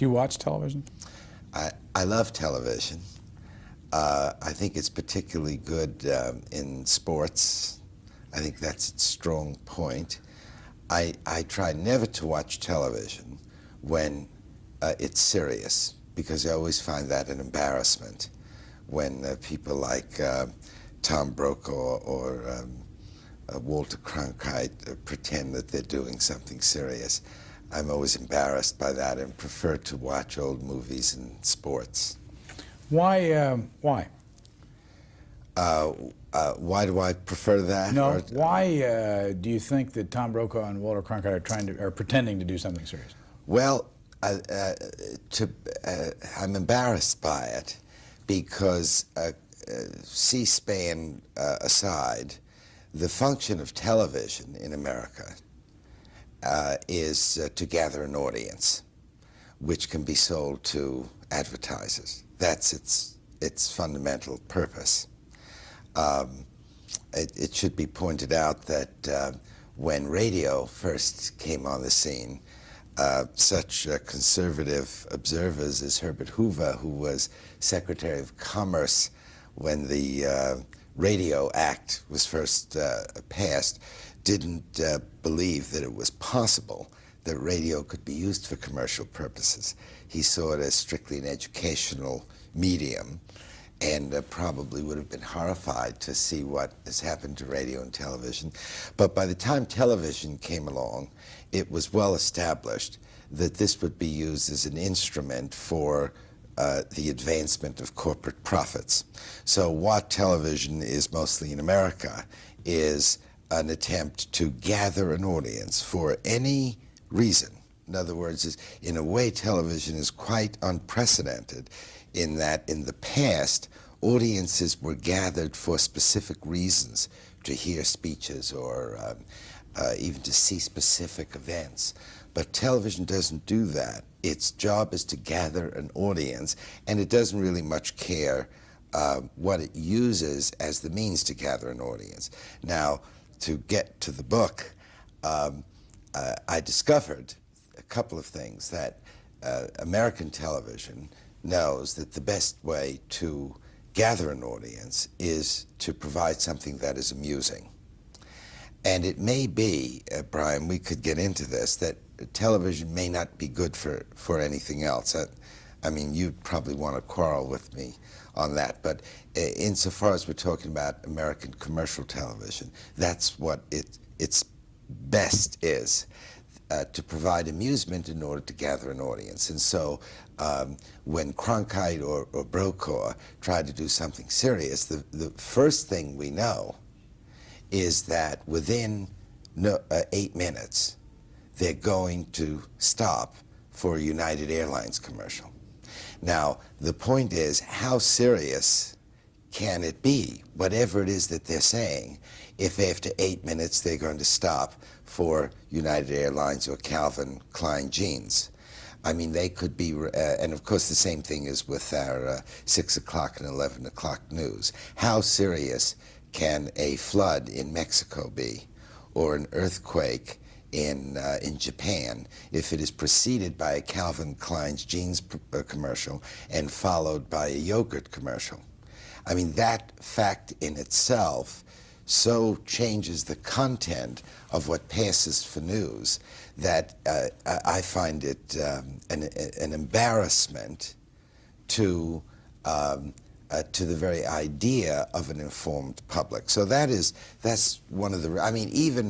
Do you watch television? I love television. I think it's particularly good in sports. I think that's its strong point. I try never to watch television when it's serious, because I always find that an embarrassment when people like Tom Brokaw or Walter Cronkite pretend that they're doing something serious. I'm always embarrassed by that and prefer to watch old movies and sports. Why? Why? Why do I prefer that? No. Why do you think that Tom Brokaw and Walter Cronkite are pretending to do something serious? Well, I'm embarrassed by it because C-SPAN aside, the function of television in America is to gather an audience, which can be sold to advertisers. That's its fundamental purpose. It should be pointed out that when radio first came on the scene, such conservative observers as Herbert Hoover, who was Secretary of Commerce when the Radio Act was first passed, didn't believe that it was possible that radio could be used for commercial purposes. He saw it as strictly an educational medium, and probably would have been horrified to see what has happened to radio and television. But by the time television came along, it was well established that this would be used as an instrument for the advancement of corporate profits. So what television is mostly in America is an attempt to gather an audience for any reason. In other words, in a way, television is quite unprecedented in that in the past, audiences were gathered for specific reasons, to hear speeches or even to see specific events. But television doesn't do that. Its job is to gather an audience, and it doesn't really much care what it uses as the means to gather an audience. Now, to get to the book, I discovered a couple of things. That American television knows that the best way to gather an audience is to provide something that is amusing. And it may be, Brian, we could get into this, that television may not be good for anything else. I mean, you'd probably want to quarrel with me on that, but insofar as we're talking about American commercial television, that's what its best is, to provide amusement in order to gather an audience. And so when Cronkite or Brokaw try to do something serious, the first thing we know is that within 8 minutes, they're going to stop for a United Airlines commercial. Now, the point is, how serious can it be, whatever it is that they're saying, if after 8 minutes they're going to stop for United Airlines or Calvin Klein jeans? I mean, they could be, and of course the same thing is with our 6 o'clock and 11 o'clock news. How serious can a flood in Mexico be, or an earthquake in Japan, if it is preceded by a Calvin Klein's jeans commercial and followed by a yogurt commercial? I mean, that fact in itself so changes the content of what passes for news that I find it an embarrassment to the very idea of an informed public. So that's one of the, I mean, even